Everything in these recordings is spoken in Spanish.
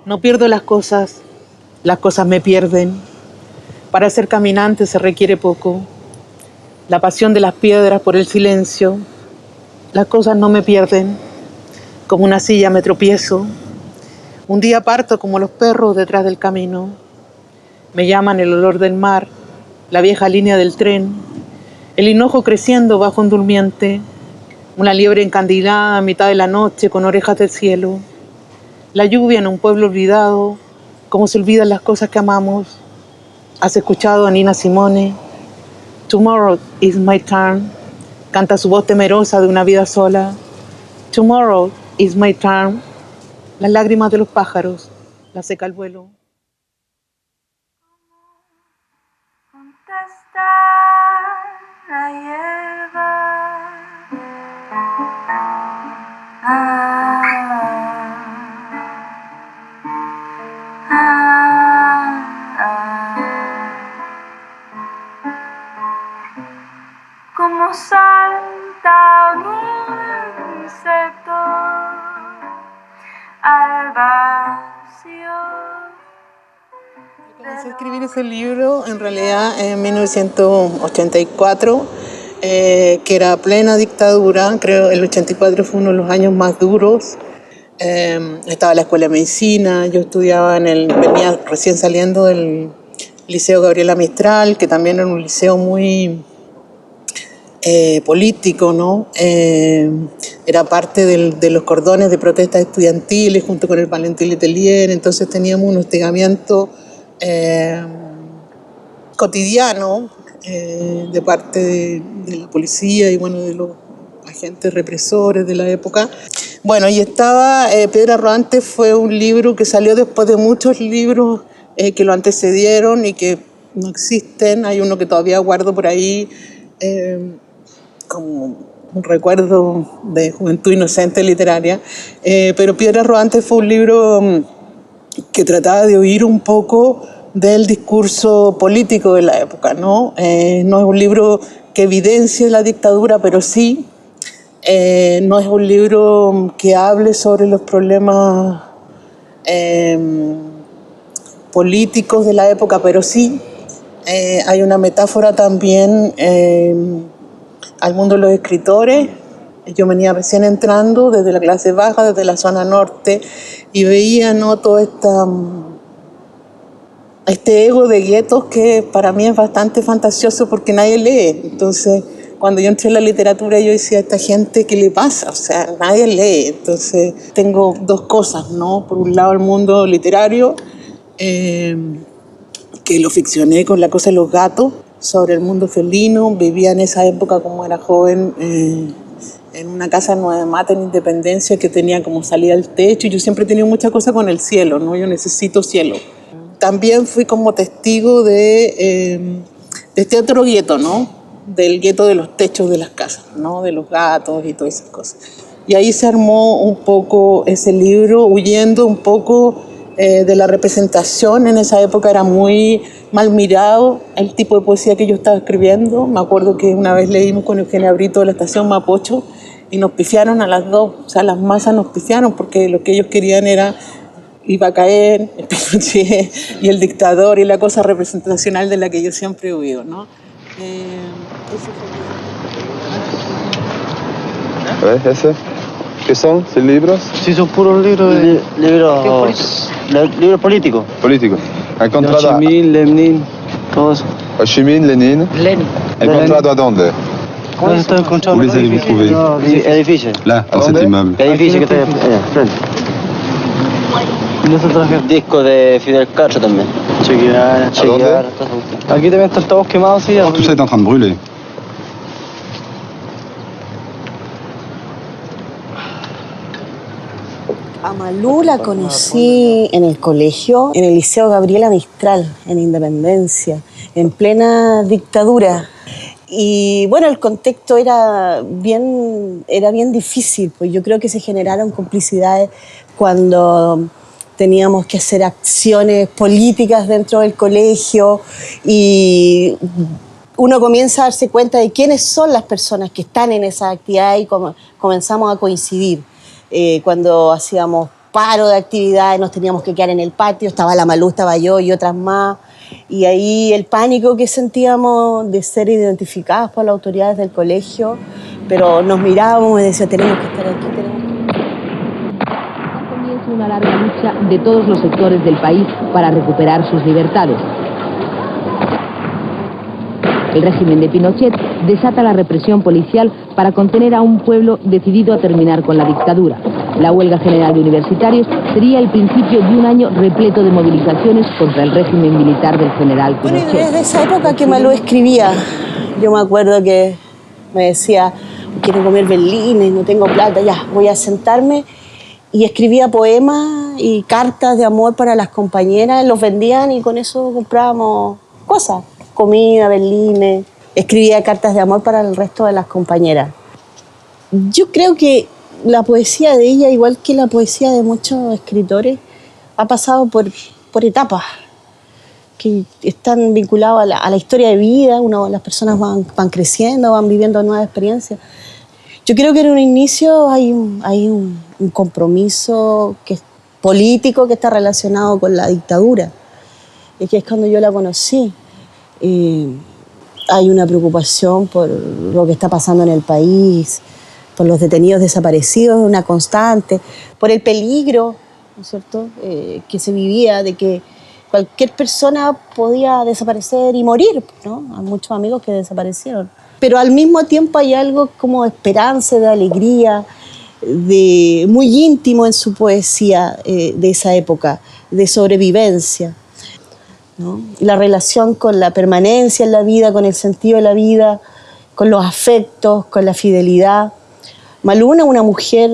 No pierdo las cosas me pierden. Para ser caminante se requiere poco. La pasión de las piedras por el silencio. Las cosas no me pierden. Como una silla me tropiezo. Un día parto como los perros detrás del camino. Me llaman el olor del mar, la vieja línea del tren, el hinojo creciendo bajo un durmiente, una liebre encandilada a mitad de la noche con orejas del cielo, la lluvia en un pueblo olvidado, como se olvidan las cosas que amamos. ¿Has escuchado a Nina Simone? Tomorrow is my turn. Canta su voz temerosa de una vida sola. Tomorrow is my turn. Las lágrimas de los pájaros, la seca el vuelo. Contestar la hierba. Como salta un insecto al vacío. Comencé a escribir ese libro en realidad en 1984, que era plena dictadura. Creo el 84 fue uno de los años más duros. Estaba en la escuela de medicina, yo estudiaba venía recién saliendo del Liceo Gabriela Mistral, que también era un liceo muy político, ¿no? Era parte de los cordones de protestas estudiantiles junto con el Valentín Letelier, entonces teníamos un hostigamiento cotidiano de parte de la policía y bueno, de los agentes represores de la época. Bueno, y estaba Piedras Rodantes, fue un libro que salió después de muchos libros que lo antecedieron y que no existen. Hay uno que todavía guardo por ahí como un recuerdo de juventud inocente literaria, pero Piedras Rodantes fue un libro que trataba de oír un poco del discurso político de la época, ¿no? No es un libro que evidencie la dictadura, pero sí. No es un libro que hable sobre los problemas políticos de la época, pero sí hay una metáfora también al mundo de los escritores. Yo venía recién entrando desde la clase baja, desde la zona norte, y veía, ¿no?, todo este ego de guetos que para mí es bastante fantasioso porque nadie lee. Entonces, cuando yo entré en la literatura, yo decía, ¿a esta gente qué le pasa? O sea, nadie lee. Entonces, tengo dos cosas, ¿no? Por un lado, el mundo literario, que lo ficcioné con La cosa de los gatos, sobre el mundo felino. Vivía en esa época, como era joven, en una casa en Nueva Mata, en Independencia, que tenía como salida al techo. Y yo siempre he tenido mucha cosa con el cielo, ¿no? Yo necesito cielo. También fui como testigo de este otro gueto, ¿no? Del gueto de los techos de las casas, ¿no? De los gatos y todas esas cosas. Y ahí se armó un poco ese libro, huyendo un poco de la representación. En esa época era muy mal mirado el tipo de poesía que yo estaba escribiendo. Me acuerdo que una vez leímos con Eugenia Brito de la estación Mapocho y nos pifiaron a las dos. O sea, las masas nos pifiaron porque lo que ellos querían era iba a caer el Pinochet y el dictador y la cosa representacional de la que yo siempre he huido, ¿no? ¿Ese? ¿Qué son? ¿Son libros? Sí, son puros libros libros políticos. Políticos. ¿Encontrado Ho Chi Minh, Lenin, todo eso. Ho Chi Minh, Lenin. ¿Encontrado a dónde? ¿Dónde está encontrado? Où les avez-vous trouvés? Es difícil. Là, dans cet immeuble. Es difícil que esté frente. Disco de Fidel Castro también. Che Guevara, aquí también están todos quemados, sí. Tout ça est en train de brûler. A Malú la conocí en el colegio, en el Liceo Gabriela Mistral, en Independencia, en plena dictadura. Y bueno, el contexto era bien difícil, pues yo creo que se generaron complicidades cuando teníamos que hacer acciones políticas dentro del colegio y uno comienza a darse cuenta de quiénes son las personas que están en esa actividad y comenzamos a coincidir cuando hacíamos paro de actividades, nos teníamos que quedar en el patio, estaba la Malú, estaba yo y otras más. Y ahí el pánico que sentíamos de ser identificadas por las autoridades del colegio, pero nos mirábamos y decíamos, tenemos que estar aquí, tenemos que... Comienza una larga lucha de todos los sectores del país para recuperar sus libertades. El régimen de Pinochet desata la represión policial para contener a un pueblo decidido a terminar con la dictadura. La huelga general de universitarios sería el principio de un año repleto de movilizaciones contra el régimen militar del general Pinochet. Bueno, desde esa época que Malú escribía, yo me acuerdo que me decía, quiero comer berlines, no tengo plata, ya, voy a sentarme, y escribía poemas y cartas de amor para las compañeras, los vendían y con eso comprábamos cosas, comida, berlines, escribía cartas de amor para el resto de las compañeras. Yo creo que la poesía de ella, igual que la poesía de muchos escritores, ha pasado por etapas que están vinculadas a la historia de vida. Las personas van creciendo, van viviendo nuevas experiencias. Yo creo que en un inicio hay un compromiso que es político que está relacionado con la dictadura, y que es cuando yo la conocí. Hay una preocupación por lo que está pasando en el país, por los detenidos desaparecidos, una constante, por el peligro, ¿no es cierto?, que se vivía de que cualquier persona podía desaparecer y morir, ¿no? Hay muchos amigos que desaparecieron. Pero al mismo tiempo hay algo como de esperanza, de alegría, muy íntimo en su poesía de esa época, de sobrevivencia, ¿no? La relación con la permanencia en la vida, con el sentido de la vida, con los afectos, con la fidelidad. Malú es una mujer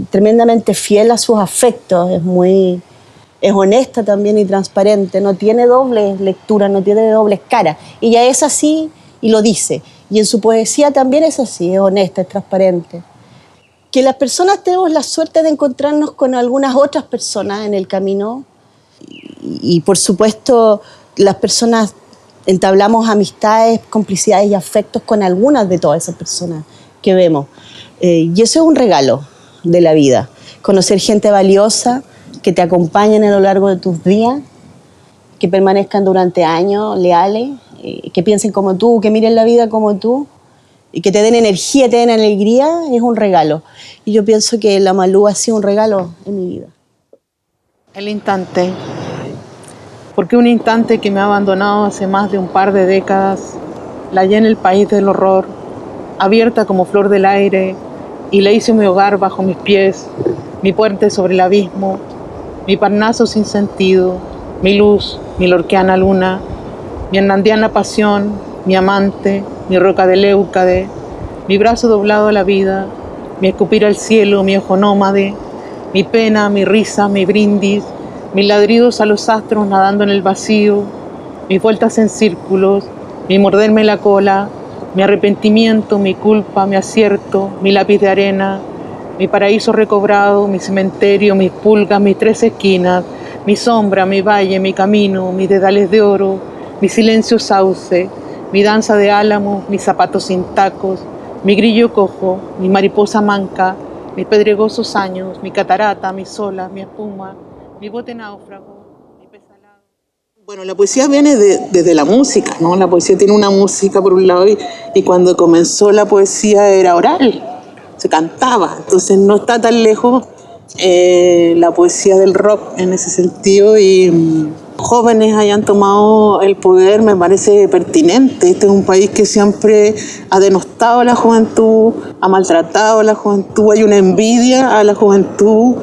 tremendamente fiel a sus afectos, es honesta también y transparente, no tiene dobles lecturas, no tiene dobles caras. Ella es así y lo dice. Y en su poesía también es así, es honesta, es transparente. Que las personas tenemos la suerte de encontrarnos con algunas otras personas en el camino. Y por supuesto, las personas entablamos amistades, complicidades y afectos con algunas de todas esas personas que vemos. Y eso es un regalo de la vida. Conocer gente valiosa que te acompañen a lo largo de tus días, que permanezcan durante años leales, que piensen como tú, que miren la vida como tú, y que te den energía, te den alegría, es un regalo. Y yo pienso que la Malú ha sido un regalo en mi vida. El instante. Porque un instante que me ha abandonado hace más de un par de décadas, la hallé en el país del horror, abierta como flor del aire, y le hice mi hogar bajo mis pies, mi puente sobre el abismo, mi parnaso sin sentido, mi luz, mi lorquiana luna, mi hernandiana pasión, mi amante, mi roca de Leucade, mi brazo doblado a la vida, mi escupir al cielo, mi ojo nómade, mi pena, mi risa, mi brindis, mis ladridos a los astros nadando en el vacío, mis vueltas en círculos, mi morderme la cola, mi arrepentimiento, mi culpa, mi acierto, mi lápiz de arena, mi paraíso recobrado, mi cementerio, mis pulgas, mis tres esquinas, mi sombra, mi valle, mi camino, mis dedales de oro, mi silencio sauce, mi danza de álamos, mis zapatos sin tacos, mi grillo cojo, mi mariposa manca, mis pedregosos años, mi catarata, mis olas, mi espuma, mi bote náufrago, mi pez salado. Bueno, la poesía viene desde la música, ¿no? La poesía tiene una música por un lado y cuando comenzó la poesía era oral, se cantaba, entonces no está tan lejos la poesía del rock en ese sentido y jóvenes hayan tomado el poder me parece pertinente. Este es un país que siempre ha denostado a la juventud, ha maltratado a la juventud, hay una envidia a la juventud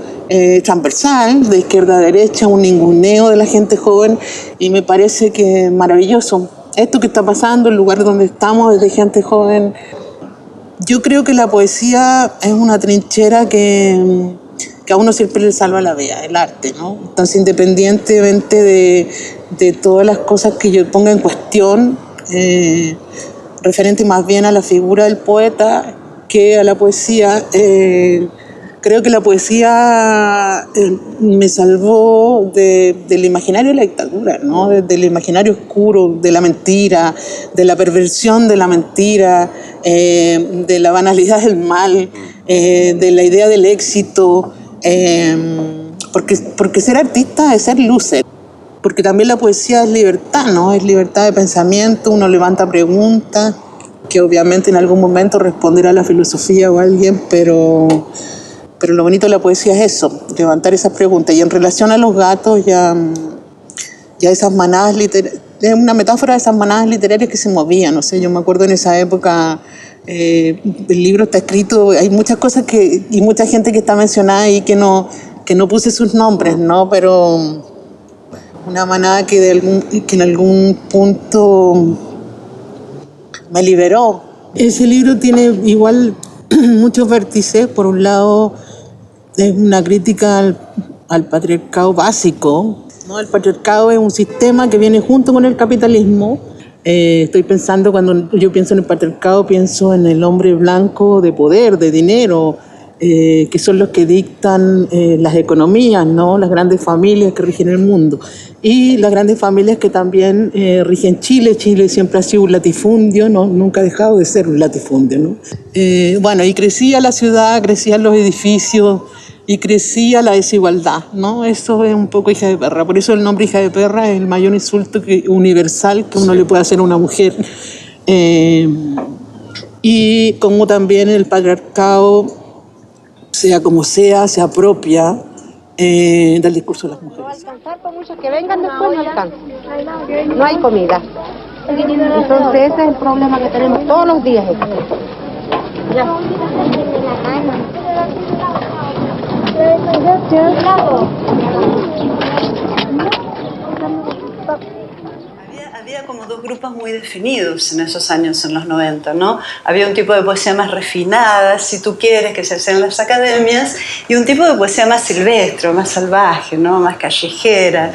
transversal, de izquierda a derecha, un ninguneo de la gente joven y me parece que es maravilloso. Esto que está pasando, el lugar donde estamos, desde gente joven. Yo creo que la poesía es una trinchera que a uno siempre le salva la vida, el arte, ¿no? Entonces, independientemente de todas las cosas que yo ponga en cuestión, referente más bien a la figura del poeta que a la poesía, creo que la poesía me salvó del imaginario de la dictadura, ¿no? Del imaginario oscuro, de la mentira, de la perversión de la mentira, de la banalidad del mal, de la idea del éxito. Porque ser artista es ser loser. Porque también la poesía es libertad, ¿no? Es libertad de pensamiento, uno levanta preguntas, que obviamente en algún momento responderá la filosofía o alguien, pero lo bonito de la poesía es eso, levantar esas preguntas. Y en relación a los gatos, ya esas manadas literarias, es una metáfora de esas manadas literarias que se movían, no sé, yo me acuerdo en esa época, el libro está escrito, hay muchas cosas y mucha gente que está mencionada ahí que no puse sus nombres, ¿no? Pero una manada que en algún punto me liberó. Ese libro tiene igual muchos vértices. Por un lado, es una crítica al patriarcado básico, ¿no? El patriarcado es un sistema que viene junto con el capitalismo. Estoy pensando, cuando yo pienso en el patriarcado, pienso en el hombre blanco de poder, de dinero, que son los que dictan las economías, ¿no? Las grandes familias que rigen el mundo. Y las grandes familias que también rigen Chile. Chile siempre ha sido un latifundio, ¿no? Nunca ha dejado de ser un latifundio, ¿no? Bueno, y crecía la ciudad, crecían los edificios y crecía la desigualdad, ¿no? Eso es un poco hija de perra. Por eso el nombre hija de perra es el mayor insulto universal que uno le puede hacer a una mujer. Y como también el patriarcado, sea como sea, se apropia del discurso de las mujeres. No va a alcanzar, por muchos que vengan después, no alcanza. No hay comida. Entonces ese es el problema que tenemos todos los días. Ya. Había como dos grupos muy definidos en esos años, en los 90, ¿no? Había un tipo de poesía más refinada, si tú quieres, que se hacía en las academias, y un tipo de poesía más silvestre, más salvaje, ¿no? Más callejera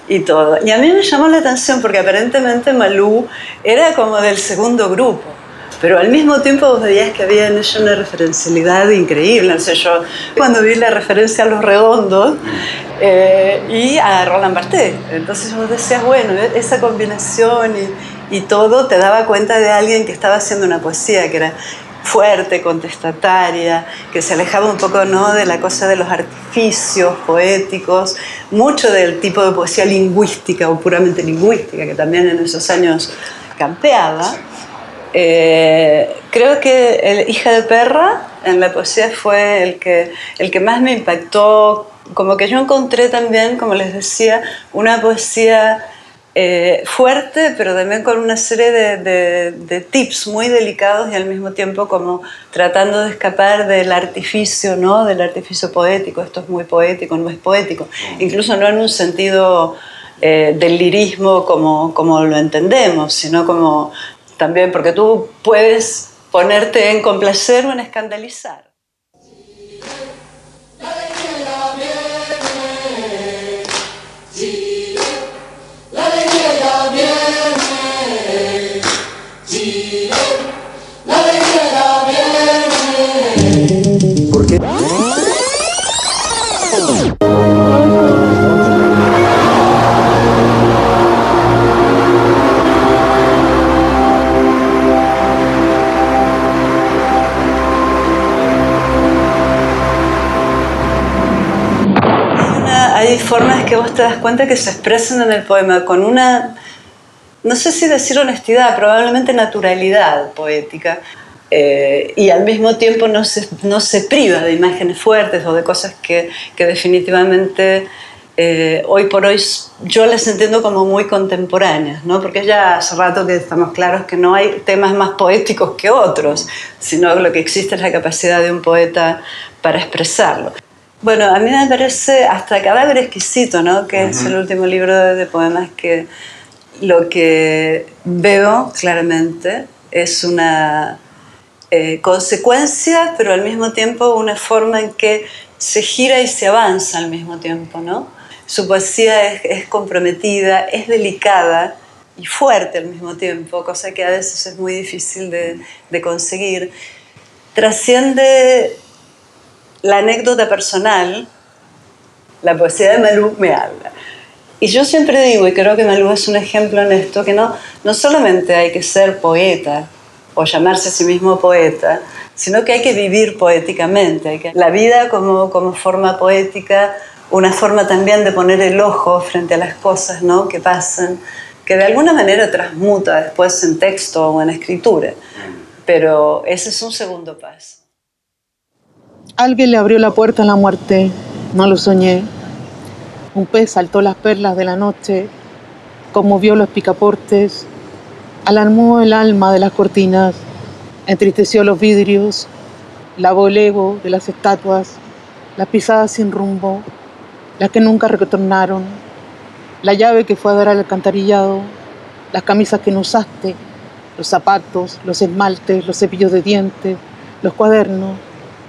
y todo. Y a mí me llamó la atención porque aparentemente Malú era como del segundo grupo, pero al mismo tiempo vos veías que había en ella una referencialidad increíble. O sea, yo cuando vi la referencia a Los Redondos y a Roland Barthes, entonces vos decías, bueno, esa combinación y todo te daba cuenta de alguien que estaba haciendo una poesía que era fuerte, contestataria, que se alejaba un poco, ¿no?, de la cosa de los artificios poéticos, mucho del tipo de poesía lingüística o puramente lingüística, que también en esos años campeaba. Creo que el Hija de Perra en la poesía fue el que más me impactó. Como que yo encontré también, como les decía, una poesía fuerte, pero también con una serie de tips muy delicados y al mismo tiempo como tratando de escapar del artificio, ¿no? Del artificio poético. Esto es muy poético, no es poético. Incluso no en un sentido del lirismo como lo entendemos, sino como también porque tú puedes ponerte en complacer o en escandalizar. ¿Por qué? Hay formas que vos te das cuenta que se expresan en el poema con una, no sé si decir honestidad, probablemente naturalidad poética, y al mismo tiempo no se priva de imágenes fuertes o de cosas que definitivamente hoy por hoy yo las entiendo como muy contemporáneas, ¿no? Porque ya hace rato que estamos claros que no hay temas más poéticos que otros, sino lo que existe es la capacidad de un poeta para expresarlo. Bueno, a mí me parece hasta Cadáver Exquisito, ¿no? Que es el último libro de poemas que lo que veo claramente es una consecuencia, pero al mismo tiempo una forma en que se gira y se avanza al mismo tiempo, ¿no? Su poesía es comprometida, es delicada y fuerte al mismo tiempo, cosa que a veces es muy difícil de conseguir. Trasciende la anécdota personal, la poesía de Malú me habla. Y yo siempre digo, y creo que Malú es un ejemplo en esto, que no solamente hay que ser poeta o llamarse a sí mismo poeta, sino que hay que vivir poéticamente. La vida como forma poética, una forma también de poner el ojo frente a las cosas, ¿no?, que pasan, que de alguna manera transmuta después en texto o en escritura. Pero ese es un segundo paso. Alguien le abrió la puerta a la muerte, no lo soñé. Un pez saltó las perlas de la noche, conmovió los picaportes, alarmó el alma de las cortinas, entristeció los vidrios, lavó el ego de las estatuas, las pisadas sin rumbo, las que nunca retornaron, la llave que fue a dar al alcantarillado, las camisas que no usaste, los zapatos, los esmaltes, los cepillos de dientes, los cuadernos,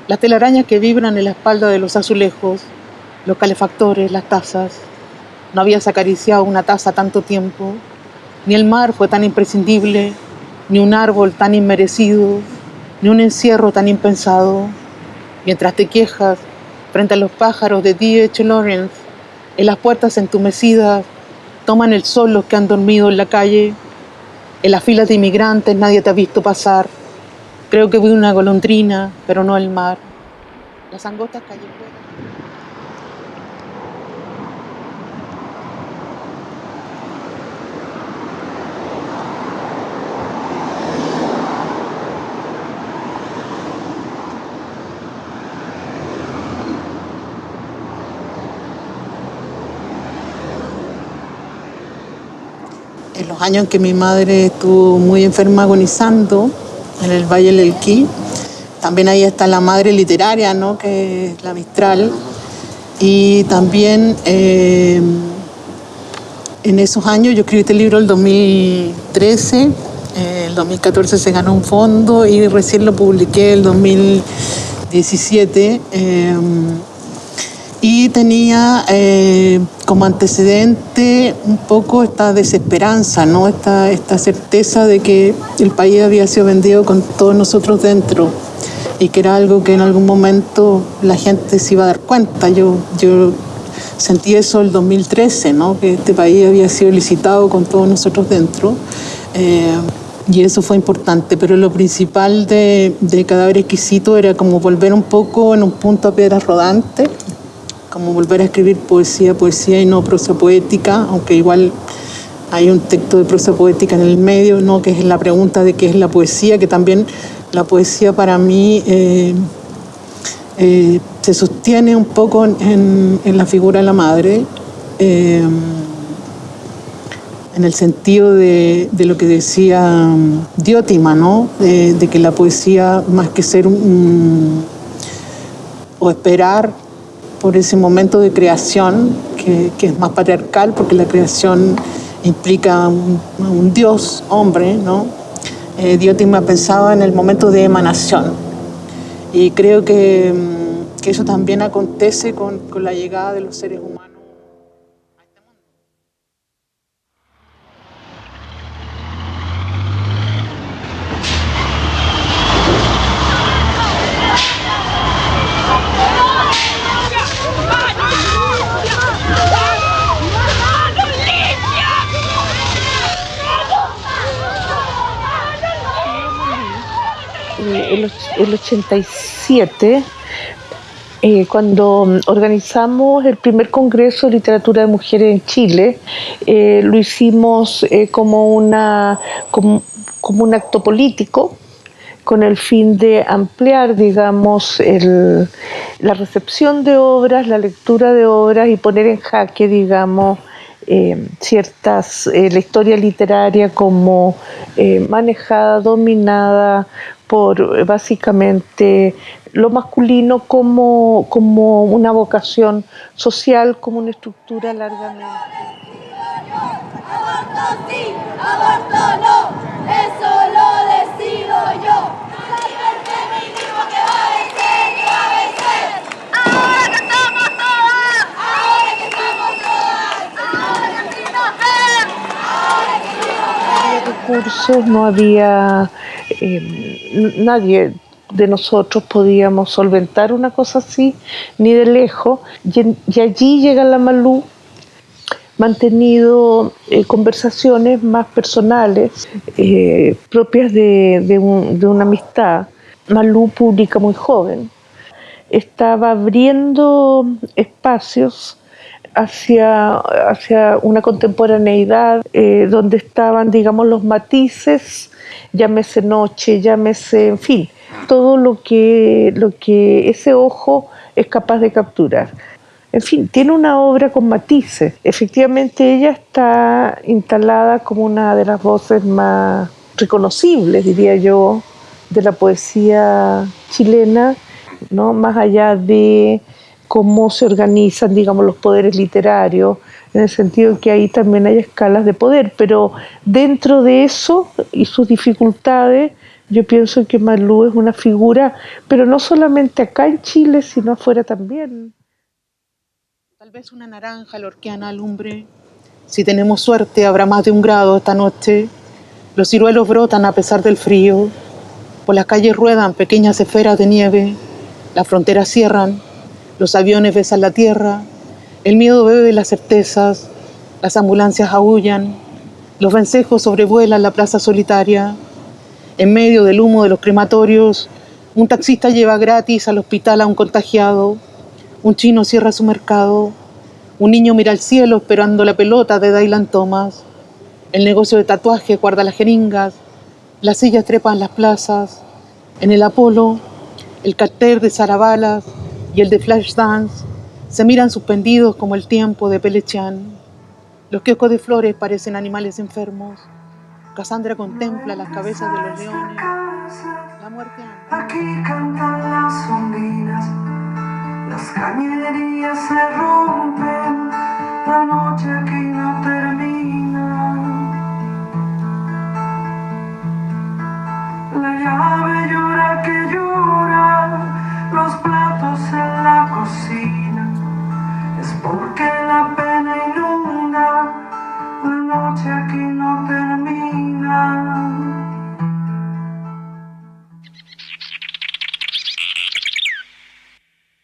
las telarañas que vibran en la espalda de los azulejos, los calefactores, las tazas. No habías acariciado una taza tanto tiempo, ni el mar fue tan imprescindible, ni un árbol tan inmerecido, ni un encierro tan impensado. Mientras te quejas frente a los pájaros de D.H. Lawrence, en las puertas entumecidas toman el sol los que han dormido en la calle. En las filas de inmigrantes nadie te ha visto pasar. Creo que vi una golondrina, pero no el mar. Las angostas callejuelas. En los años en que mi madre estuvo muy enferma agonizando en el Valle del Elqui, también ahí está la madre literaria, ¿no?, que es la Mistral. Y también en esos años, yo escribí este libro el 2013, el 2014 se ganó un fondo y recién lo publiqué el 2017. Y tenía como antecedente un poco esta desesperanza, ¿no?, esta certeza de que el país había sido vendido con todos nosotros dentro y que era algo que en algún momento la gente se iba a dar cuenta. Yo sentí eso el 2013, ¿no?, que este país había sido licitado con todos nosotros dentro. Y eso fue importante, pero lo principal de Cadáver Exquisito era como volver un poco en un punto a piedras rodantes, como volver a escribir poesía y no prosa poética, aunque igual hay un texto de prosa poética en el medio, ¿no?, que es la pregunta de qué es la poesía, que también la poesía para mí se sostiene un poco en la figura de la madre, en el sentido de lo que decía Diótima, ¿no?, de que la poesía, más que ser o esperar por ese momento de creación, que es más patriarcal, porque la creación implica un Dios, hombre, ¿no? Diótima pensaba en el momento de emanación. Y creo que eso también acontece con la llegada de los seres humanos. El 87, cuando organizamos el primer Congreso de Literatura de Mujeres en Chile, lo hicimos como un acto político con el fin de ampliar, digamos, la recepción de obras, la lectura de obras y poner en jaque, digamos, la historia literaria como manejada, dominada por básicamente lo masculino como una vocación social, como una estructura largamente. Aborto sí, aborto no, eso lo decido yo. Soy el feminismo que va a vencer, que va a vencer. Ahora que estamos todas, ahora que estamos todas, ahora que recursos, no había nadie de nosotros podíamos solventar una cosa así, ni de lejos, y allí llega la Malú mantenido conversaciones más personales, propias de una amistad. Malú publica muy joven. Estaba abriendo espacios hacia una contemporaneidad donde estaban, digamos, los matices, llámese noche, llámese, en fin, todo lo que ese ojo es capaz de capturar. En fin, tiene una obra con matices. Efectivamente, ella está instalada como una de las voces más reconocibles, diría yo, de la poesía chilena, ¿no? Más allá de cómo se organizan, digamos, los poderes literarios, en el sentido que ahí también hay escalas de poder, pero dentro de eso y sus dificultades, yo pienso que Malú es una figura, pero no solamente acá en Chile, sino afuera también. Tal vez una naranja lorquiana alumbre. Si tenemos suerte, habrá más de 1 grado esta noche. Los ciruelos brotan a pesar del frío. Por las calles ruedan pequeñas esferas de nieve. Las fronteras cierran. Los aviones besan la tierra. El miedo bebe las certezas. Las ambulancias aúllan. Los vencejos sobrevuelan la plaza solitaria. En medio del humo de los crematorios, un taxista lleva gratis al hospital a un contagiado. Un chino cierra su mercado. Un niño mira al cielo esperando la pelota de Dylan Thomas. El negocio de tatuajes guarda las jeringas. Las sillas trepan las plazas. En el Apolo, el cartel de Zarabalas y el de Flashdance se miran suspendidos como el tiempo de Pelechan. Los kioscos de flores parecen animales enfermos. Cassandra contempla las cabezas de los leones. La muerte anda. Aquí cantan las ondinas. Las cañerías se rompen, la noche aquí no termina. La llave llora que llora, los platos en la cocina. Es porque